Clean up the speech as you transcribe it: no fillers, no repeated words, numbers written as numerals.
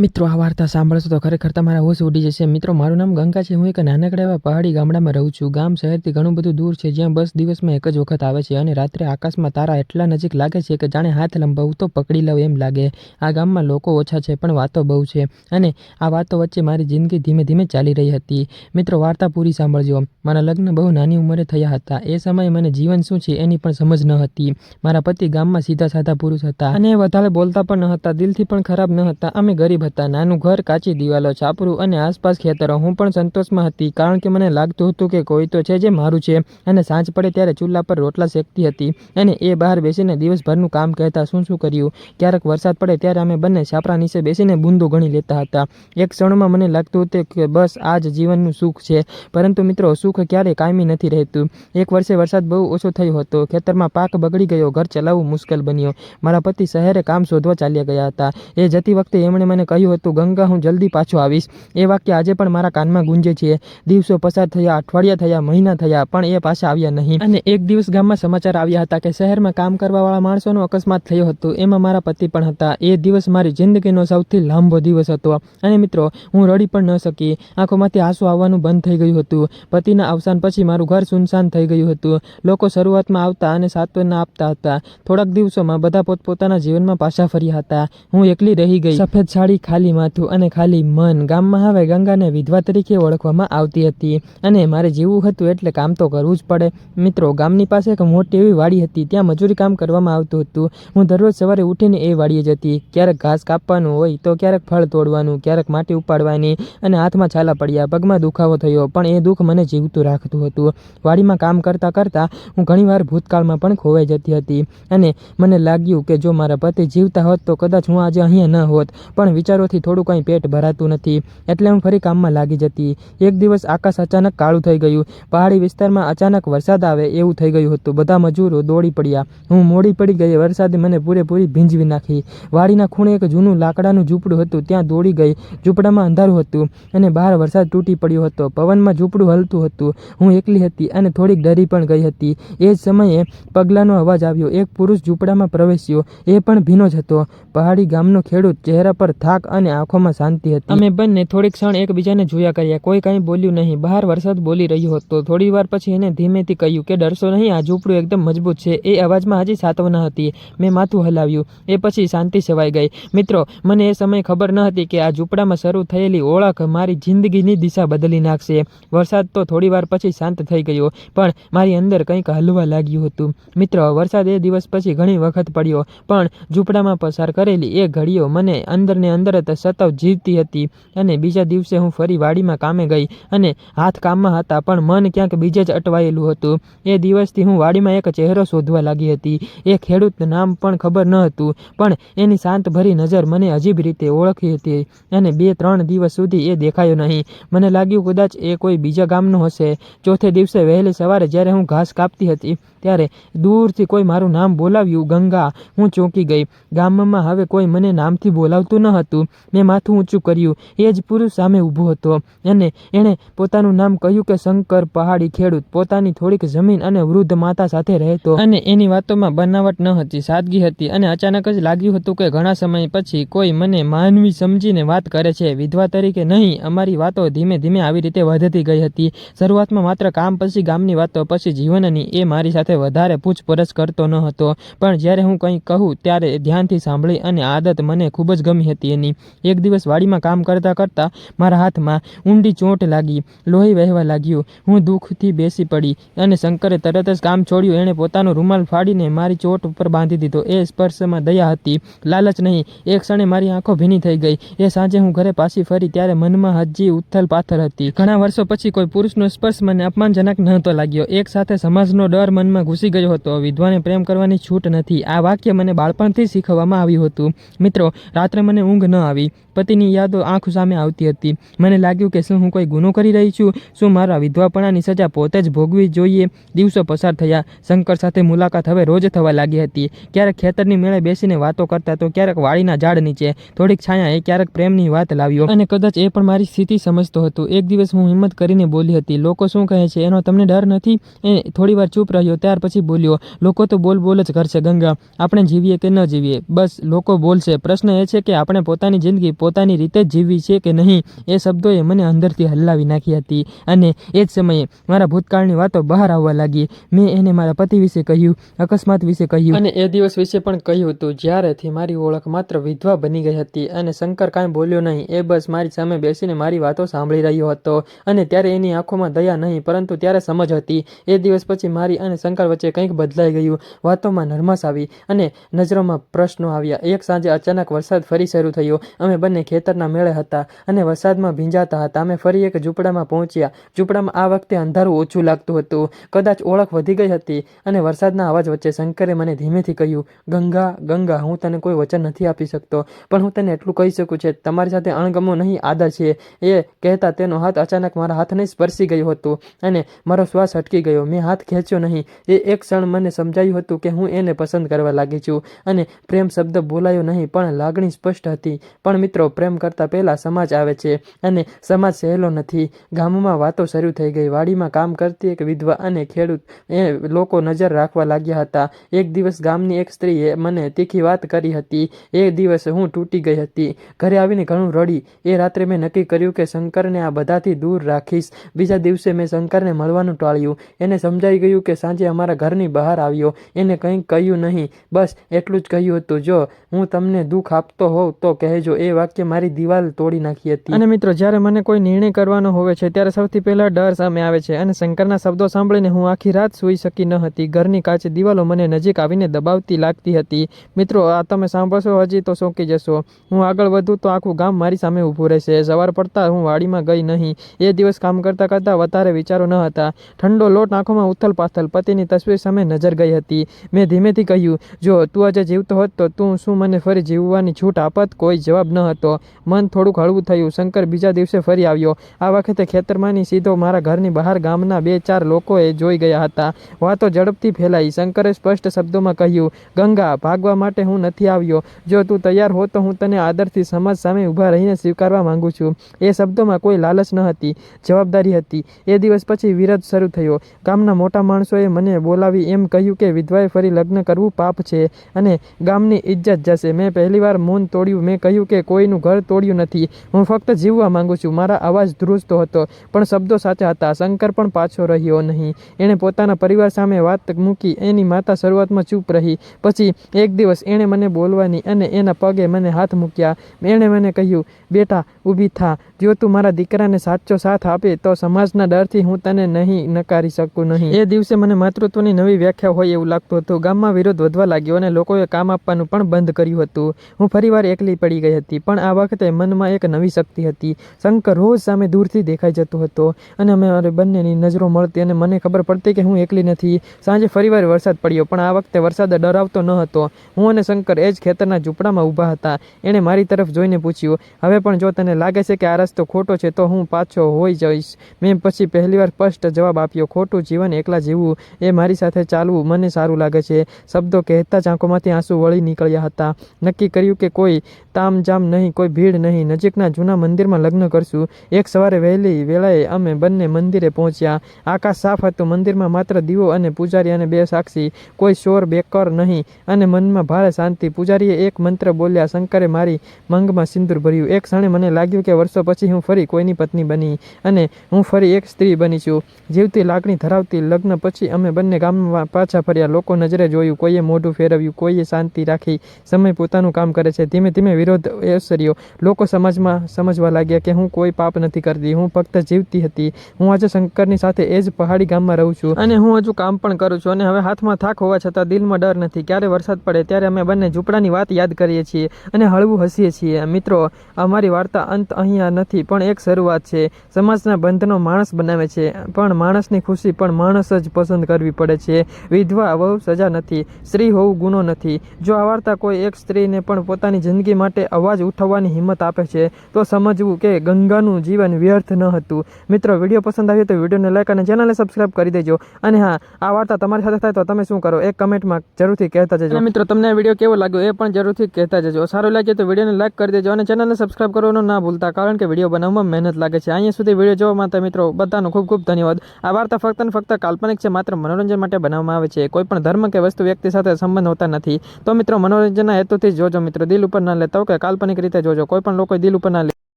મિત્રો આ વાર્તા સાંભળશો તો ખરેખર તમારા હોશ ઉડી જશે। મિત્રો મારું નામ ગંગા છે। હું એક નાનકડા એવા પહાડી ગામડામાં રહું છું। ગામ શહેરથી ઘણું બધું દૂર છે, જ્યાં બસ દિવસમાં એક જ વખત આવે છે અને રાત્રે આકાશમાં તારા એટલા નજીક લાગે છે કે જાણે હાથ લંબાવું તો પકડી લઉં એમ લાગે। આ ગામમાં લોકો ઓછા છે પણ વાતો બહુ છે અને આ વાતો વચ્ચે મારી જિંદગી ધીમે ધીમે ચાલી રહી હતી। મિત્રો વાર્તા પૂરી સાંભળજો। મારા લગ્ન બહુ નાની ઉંમરે થયા હતા। એ સમયે મને જીવન શું છે એની પણ સમજ ન હતી। મારા પતિ ગામમાં સીધા સાધા પુરુષ હતા અને વધારે બોલતા પણ ન હતા, દિલથી પણ ખરાબ ન હતા। અમે ગરીબ હતા, નાનું ઘર, કાચી દિવાલો, છાપરું અને આસપાસ ખેતરો। હું પણ સંતોષમાં હતી કારણ કે મને લાગતું હતું કે કોઈ તો છે જે મારું છે। અને સાંજ પડે ત્યારે ચૂલા પર રોટલા શેકતી હતી અને એ બહાર બેસીને દિવસભરનું કામ કહેતા શું શું કર્યું। ક્યારેક વરસાદ પડે ત્યારે અમે બંને છાપરા નીચે બેસીને બૂંદો ગણી લેતા હતા। એક ક્ષણમાં મને લાગતું હતું કે બસ આ જ જીવનનું સુખ છે, પરંતુ મિત્રો સુખ ક્યારેય કાયમી નથી રહેતું। એક વર્ષે વરસાદ બહુ ઓછો થયો હતો, ખેતરમાં પાક બગડી ગયો, ઘર ચલાવવું મુશ્કેલ બન્યો। મારા પતિ શહેરે કામ શોધવા ચાલ્યા ગયા હતા। એ જતી વખતે એમણે મને કહ્યું હતું, ગંગા હું જલ્દી પાછો આવીશ। એ વાક્ય આજે પણ મારા કાનમાં ગુંજે છે। દિવસો પસાર થયા, અઠવાડિયા થયા, મહિના થયા, પણ એ પાછા આવ્યા નહીં। અને એક દિવસ ગામમાં સમાચાર આવ્યા હતા કે શહેરમાં કામ કરવાવાળા માણસોનો અકસ્માત થયો હતો। એમાં મારા પતિ પણ હતા। એ દિવસ મારી જિંદગીનો સૌથી લાંબો દિવસ હતો અને મિત્રો હું રડી પણ ન શકી। આંખોમાંથી આંસુ આવવાનું બંધ થઈ ગયું હતું। પતિના અવસાન પછી મારું ઘર સુનસાન થઈ ગયું હતું। લોકો શરૂઆતમાં આવતા અને સાંત્વના આપતા હતા। થોડાક દિવસોમાં બધા પોતપોતાના જીવનમાં પાછા ફર્યા હતા। હું એકલી રહી ગઈ, સફેદ સાડી, ખાલી માથું અને ખાલી મન। ગામમાં હવે ગંગાને વિધવા તરીકે ઓળખવામાં આવતી હતી અને મારે જીવવું હતું એટલે કામ તો કરવું જ પડે। મિત્રો ગામની પાસે એક મોટી એવી વાડી હતી, ત્યાં મજૂરી કામ કરવામાં આવતું હતું। હું દરરોજ સવારે ઉઠીને એ વાડીએ જતી। ક્યારેક ઘાસ કાપવાનું હોય તો ક્યારેક ફળ તોડવાનું, ક્યારેક માટી ઉપાડવાની અને હાથમાં છાલા પડ્યા, પગમાં દુખાવો થયો, પણ એ દુઃખ મને જીવતું રાખતું હતું। વાડીમાં કામ કરતાં કરતાં હું ઘણીવાર ભૂતકાળમાં પણ ખોવાઈ જતી હતી અને મને લાગ્યું કે જો મારા પતિ જીવતા હોત તો કદાચ હું આજે અહીંયા ન હોત, પણ વિચારોથી થોડું કંઈ પેટ ભરાતું નથી એટલે હું ફરી કામમાં લાગી જતી। એક દિવસ આકાશ અચાનક કાળું થઈ ગયું। પહાડી વિસ્તારમાં અચાનક વરસાદ આવે એવું થઈ ગયું હતું। બધા મજૂરો દોડી પડ્યા। હું મોડી પડી ગઈ। વરસાદે મને પૂરેપૂરી ભીંજવી નાખી। વાડીના ખૂણે એક જૂનું લાકડાનું ઝૂંપડું હતું, ત્યાં દોડી ગઈ। ઝૂંપડામાં અંધારું હતું અને બહાર વરસાદ તૂટી પડ્યો હતો। પવનમાં ઝૂંપડું હલતું હતું। હું એકલી હતી અને થોડીક ડરી પણ ગઈ હતી। એ જ સમયે પગલાંનો અવાજ આવ્યો। એક પુરુષ ઝૂંપડામાં પ્રવેશ્યો, એ પણ ભીનો જ હતો। પહાડી ગામનો ખેડૂત, ચહેરા પર થાક અને આંખોમાં શાંતિ હતી। અમે બંને થોડીક ક્ષણ એકબીજાને જોયા કર્યા। કોઈ કંઈ બોલ્યું નહીં। બહાર વરસાદ બોલી રહ્યો હતો। થોડી વાર પછી એને ધીમેથી કહ્યું કે ડરશો નહીં, આ ઝૂંપડું એકદમ મજબૂત છે। એ અવાજમાં હજી સાંત્વના હતી। મેં માથું હલાવ્યું। એ પછી શાંતિ છવાઈ ગઈ। મિત્રો મને એ સમયે ખબર ન હતી કે આ ઝૂંપડામાં શરૂ થયેલી ઓળખ મારી જિંદગીની દિશા બદલી નાખશે। વરસાદ તો થોડી વાર પછી શાંત થઈ ગયો, પણ મારી અંદર કંઈક હલવા લાગ્યું હતું। મિત્રો વરસાદ એ દિવસ પછી ઘણી વખત પડ્યો, પણ ઝૂંપડામાં પસાર કરેલી એ ઘડીઓ મને અંદરને અંદર સતત જીવતી હતી। અને બીજા દિવસે હું ફરી વાડીમાં કામે ગઈ અને હાથ કામમાં હતા, પણ મન ક્યાંક બીજે જ અટવાયેલું હતું। એ દિવસથી હું વાડીમાં એક ચહેરો શોધવા લાગી હતી। એ ખેડૂત નામ પણ ખબર ન હતું, પણ એની શાંત ભરી નજર મને અજીબ રીતે ઓળખી હતી અને 2-3 દિવસ સુધી એ દેખાયો નહીં। મને લાગ્યું કદાચ એ કોઈ બીજા ગામનો હશે। ચોથે દિવસે વહેલી સવારે જ્યારે હું ઘાસ કાપતી હતી ત્યારે દૂરથી કોઈ મારું નામ બોલાવ્યું, ગંગા। હું ચોંકી ગઈ। ગામમાં હવે કોઈ મને નામથી બોલાવતું ન હતું। મેં માથું ઊંચું કર્યું। એ જ પુરુષ સામે ઊભો હતો અને એણે પોતાનું નામ કહ્યું કે શંકર, પહાડી ખેડૂત, પોતાની થોડીક જમીન અને વૃદ્ધ માતા સાથે રહેતો અને એની વાતોમાં બનાવટ ન હતી, સાદગી હતી અને અચાનક જ લાગ્યું હતું કે ઘણા સમય પછી કોઈ મને માનવી સમજીને વાત કરે છે, વિધવા તરીકે નહીં। અમારી વાતો ધીમે ધીમે આવી રીતે વધતી ગઈ હતી। શરૂઆતમાં માત્ર કામ, પછી ગામની વાતો, પછી જીવનની। એ મારી સાથે વધારે પૂછપરછ કરતો ન હતો, પણ જ્યારે હું કંઈ કહું ત્યારે ધ્યાનથી સાંભળી અને આદત મને ખૂબ જ ગમી હતી એની। એક દિવસ વાડીમાં કામ કરતાં કરતાં મારા હાથમાં ઊંડી ચોટ લાગી, લોહી વહેવા લાગ્યું। હું દુઃખથી બેસી પડી અને શંકરે તરત જ કામ છોડ્યું। એણે પોતાનો રૂમાલ ફાડીને મારી ચોટ ઉપર બાંધી દીધો। એ સ્પર્શમાં દયા હતી, લાલચ નહીં। એક ક્ષણે મારી આંખો ભીની થઈ ગઈ। એ સાંજે હું ઘરે પાછી ફરી ત્યારે મનમાં હજી ઉથલ પાથલ હતી। ઘણા વર્ષો પછી કોઈ પુરુષનો સ્પર્શ મને અપમાનજનક નહોતો લાગ્યો। એક સાથે સમાજનો ડર મનમાં ઘૂસી ગયો હતો, વિધવાને પ્રેમ કરવાની છૂટ નથી। આ વાક્ય મને બાળપણથી શીખવવામાં આવ્યું હતું। મિત્રો રાત્રે મને ઊંઘ ન આવી। પતિની યાદો આંખ સામે આવતી હતી। મને લાગ્યું કે શું હું કોઈ ગુનો કરી રહી છું? શું મારા વિધવાપણાની સજા પોતે જ ભોગવી જોઈએ? દિવસો પસાર થયા। શંકર સાથે મુલાકાત હવે રોજ થવા લાગી હતી। ક્યારેક ખેતરની મેળે બેસીને વાતો કરતા તો ક્યારેક વાડીના ઝાડ નીચે થોડીક છાયા। એ ક્યારેક પ્રેમની વાત લાવ્યો અને કદાચ એ પણ મારી સ્થિતિ સમજતો હતો। એક દિવસ હું હિંમત કરીને બોલી હતી, લોકો શું કહે છે એનો તમને ડર નથી? એ થોડી વાર ચૂપ રહ્યો, ત્યાર પછી બોલ્યો, લોકો તો બોલ જ કરશે ગંગા। આપણે જીવીએ કે ન જીવીએ, બસ લોકો બોલશે। પ્રશ્ન એ છે કે આપણે પોતાના પોતાની જિંદગી પોતાની રીતે જ જીવવી છે કે નહીં, એ શબ્દોએ મને અંદરથી હલાવી નાખી હતી. અને એ જ સમયે મારા ભૂતકાળની વાતો બહાર આવવા લાગી. મેં એને મારા પતિ વિશે કહ્યું, અકસ્માત વિશે કહ્યું અને એ દિવસ વિશે પણ કહ્યું હતું જ્યારેથી મારી ઓળખ માત્ર વિધવા બની ગઈ હતી. અને શંકર કાંઈ બોલ્યો નહીં. એ બસ મારી સામે બેસીને મારી વાતો સાંભળી રહ્યો હતો. અને ત્યારે એની આંખોમાં દયા નહીં પરંતુ ત્યારે સમજ હતી. એ દિવસ પછી મારી અને શંકર વચ્ચે કંઈક બદલાઈ ગયું. વાતોમાં નરમાશ આવી અને નજરોમાં પ્રશ્નો આવ્યા. એક સાંજે અચાનક વરસાદ ફરી શરૂ થયો. અમે બંને ખેતરના મેળે હતા અને વરસાદમાં ભીંજાતા હતા. અમે ફરી એક ઝૂંપડામાં પહોંચ્યા. ઝૂંપડામાં આ વખતે અંધારું ઓછું લાગતું હતું. કદાચ ઓળખ વધી ગઈ હતી. અને વરસાદના અવાજ વચ્ચે શંકરે મને ધીમેથી કહ્યું, ગંગા ગંગા, હું તને કોઈ વચન નથી આપી શકતો પણ હું તને એટલું કહી શકું છું, તમારી સાથે અણગમો નહીં, આદર છે. એ કહેતા તેનો હાથ અચાનક મારા હાથને સ્પર્શી ગયો હતો અને મારો શ્વાસ અટકી ગયો. મેં હાથ ખેંચ્યો નહીં. એ એક ક્ષણ મને સમજાયું હતું કે હું એને પસંદ કરવા લાગી છું. અને પ્રેમ શબ્દ બોલાયો નહીં પણ લાગણી સ્પષ્ટ હતી. પણ મિત્રો, પ્રેમ કરતાં પહેલાં સમાજ આવે છે અને સમાજ સહેલો નથી. ગામમાં વાતો શરૂ થઈ ગઈ. વાડીમાં કામ કરતી એક વિધવા અને ખેડૂત એ લોકો નજર રાખવા લાગ્યા હતા. એક દિવસ ગામની એક સ્ત્રીએ મને તીખી વાત કરી હતી. એ દિવસ હું તૂટી ગઈ હતી. ઘરે આવીને ઘણું રડી. એ રાત્રે મેં નક્કી કર્યું કે શંકરને આ બધાથી દૂર રાખીશ. બીજા દિવસે મેં શંકરને મળવાનું ટાળ્યું. એને સમજાઈ ગયું કે સાંજે અમારા ઘરની બહાર આવ્યો. એને કંઈ કહ્યું નહીં, બસ એટલું જ કહ્યું હતું, જો હું તમને દુઃખ આપતો હોઉં તો કહેજો. એ વાક્ય મારી દિવાલ તોડી નાખી હતી. અને મિત્રો, જ્યારે મને કોઈ નિર્ણય કરવાનો હોય છે ત્યારે સૌથી પહેલા ડર સામે આવે છે. અને શંકરના શબ્દો સાંભળીને હું આખી રાત સૂઈ શકી ન હતી. ઘરની કાચી દિવાલો મને નજીક આવીને દબાવતી લાગતી હતી. મિત્રો, આ તમે સાંભળશો હજી તો ચોંકી જશો. હું આગળ વધું તો આખું ગામ મારી સામે ઊભું રહેશે. સવાર પડતા હું વાડીમાં ગઈ નહીં. એ દિવસ કામ કરતાં કરતાં વધારે વિચારો ન હતા. ઠંડો લોટ આંખોમાં ઉથલ પાથલ. પતિની તસવીર સામે નજર ગઈ હતી. મેં ધીમેથી કહ્યું, જો તું આજે જીવતો હોત તો તું શું મને ફરી જીવવાની છૂટ આપત? કોઈ જવાબ ન હતો. મન થોડુંક હળવું થયું. શંકર બીજા દિવસે ફરી આવ્યો. આ વખતે ખેતરમાંની સીધો મારા ઘરની બહાર. ગામના 2-4 લોકોએ જોઈ ગયા હતા. વાતો ઝડપથી ફેલાઈ. શંકરે સ્પષ્ટ શબ્દોમાં કહ્યું, ગંગા, ભાગવા માટે હું નથી આવ્યો. જો તું તૈયાર હો તો હું તને આદરથી સમાજ સામે ઊભા રહીને સ્વીકારવા માંગુ છું. એ શબ્દોમાં કોઈ લાલચ ન હતી, જવાબદારી હતી. એ દિવસ પછી વિરોધ શરૂ થયો. ગામના મોટા માણસોએ મને બોલાવી એમ કહ્યું કે વિધવાએ ફરી લગ્ન કરવું પાપ છે અને ગામની ઇજ્જત જશે. મેં પહેલીવાર મૌન તોડ્યું. મેં કહ્યું કે કોઈનું ઘર તોડ્યું નથી, હું ફક્ત જીવવા માંગુ છું. મારા અવાજ ધ્રુજતો હતો પણ શબ્દો સાચા હતા. શંકર પણ પાછો રહ્યો નહીં. એણે પોતાના પરિવાર સામે વાત મૂકી. એની માતા શરૂઆતમાં ચૂપ રહી. પછી એક દિવસ એણે મને બોલવાની અને એના પગે મને હાથ મૂક્યા. એણે મને કહ્યું, બેટા ઊભી થા. જો તું મારા દીકરાને સાચો સાથ આપે તો સમાજના ડરથી હું તને નહીં નકારી શકું નહીં. એ દિવસે મને માતૃત્વની નવી વ્યાખ્યા હોય એવું લાગતું હતું. ગામમાં વિરોધ વધવા લાગ્યો અને લોકોએ કામ આપવાનું પણ બંધ કર્યું હતું. હું ફરીવાર એકલી પડી ગઈ હતી. પણ આ વખતે મનમાં એક નવી શક્તિ હતી. શંકર રોજ સામે દૂરથી દેખાઈ જતો હતો અને અમારે બંનેની નજરો મળતી અને મને ખબર પડતી કે હું એકલી નથી. સાંજે ફરીવાર વરસાદ પડ્યો પણ આ વખતે વરસાદ ડરાવતો ન હતો. હું અને શંકર એ જ ખેતરના ઝૂંપડામાં ઊભા હતા. એણે મારી તરફ જોઈને પૂછ્યું, હવે પણ જો તને લાગે છે કે આ રસ્તો ખોટો છે તો હું પાછો હોઈ જઈશ. મેં પછી પહેલીવાર સ્પષ્ટ જવાબ આપ્યો, ખોટું જીવન એકલા જીવવું એ મારી સાથે ચાલવું મને સારું લાગે છે. શબ્દો કહેતા જ આંખોમાંથી આંસુ વળી નીકળ્યા હતા. નક્કી કર્યું કે કોઈ તામઝામ નહીં, કોઈ ભીડ નહીં. નજીકના જૂના મંદિરમાં લગ્ન કરશું. એક સવારે વહેલી વેળાએ અમે બંને મંદિરે પહોંચ્યા. આકાશ સાફ હતું. મંદિરમાં માત્ર દીવો અને પૂજારી અને 2 સાક્ષી. કોઈ શોર બેકર નહીં અને મનમાં ભારે શાંતિ. પૂજારીએ એક મંત્ર બોલ્યા. શંકરે મારી મંગમાં સિંદૂર ભર્યું. એક ક્ષણે મને લાગ્યું કે વર્ષો પછી હું ફરી કોઈની પત્ની બની અને હું ફરી એક સ્ત્રી બની છું, જીવતી, લાગણી ધરાવતી. લગ્ન પછી અમે બંને ગામમાં પાછા ફર્યા. લોકો નજરે જોયું, કોઈએ મોઢું ફેરવ્યું, કોઈએ શાંતિ રાખી. સમય પોતાનું કામ કરે છે. ધીમે ધીમે વિરોધ ઓસર્યો. લોકો સમાજમાં સમજવા લાગ્યા કે હું કોઈ પાપ નથી કરતી, હું ફક્ત જીવતી હતી. હું આજે શંકરની સાથે એ જ પહાડી ગામમાં રહું છું અને હું હજુ કામ પણ કરું છું. અને હવે હાથમાં થાક હોવા છતાં દિલમાં ડર નથી. ક્યારે વરસાદ પડે ત્યારે અમે બંને ઝૂંપડાની વાત યાદ કરીએ છીએ અને હળવું હસીએ છીએ. મિત્રો, અમારી વાર્તા અંત અહીંયા નથી પણ એક શરૂઆત છે. સમાજના બંધનો માણસ બનાવે છે પણ માણસની ખુશી પણ માણસ જ પસંદ કરવી પડે છે. વિધવા વહુ સજા નથી, સ્ત્રી હોવું ગુનો નથી. જો આ વાર્તા કોઈ એક સ્ત્રીને પણ પોતાની જિંદગી માટે અવાજ ઉઠાવવાની હિંમત આપે છે તો સમજવું કે ગંગાનું જીવન વ્યર્થ ન હતું. મિત્રો, વિડીયો પસંદ આવ્યો તો વિડીયોને લાઈક અને ચેનલને સબસ્ક્રાઇબ કરી દેજો. અને હા, આ વાર્તા તમારી સાથે થાય તો તમે શું કરો એક કમેન્ટમાં જરૂરથી કહેતા જજો. અને મિત્રો, તમને આ વિડીયો કેવો લાગ્યો એ પણ જરૂરથી કહેતા જજો. સારું લાગે તો વિડીયોને લાઈક કરી દેજો અને ચેનલને સબસ્ક્રાઇબ કરવાનું ના ભૂલતા, કારણ કે વિડીયો બનાવવામાં મહેનત લાગે છે. અહીંયા સુધી વિડીયો જોવા માટે મિત્રો બધાનો ખૂબ ખૂબ ધન્યવાદ. આ વાર્તા ફક્ત ને ફક્ત કાલ્પનિક છે, માત્ર મનોરંજન માટે બનાવવામાં આવે છે. કોઈ પણ ધર્મ કે વસ્તુ વ્યક્તિ સાથે સંબંધ હોતા નથી. તો મિત્રો, મનોરંજનના હેતુથી જોજો. મિત્રો, દિલ ઉપર ના લેતા. કે કાલ્પનિક રીતે જોજો, કોઈ પણ લોકો દિલ ઉપર ના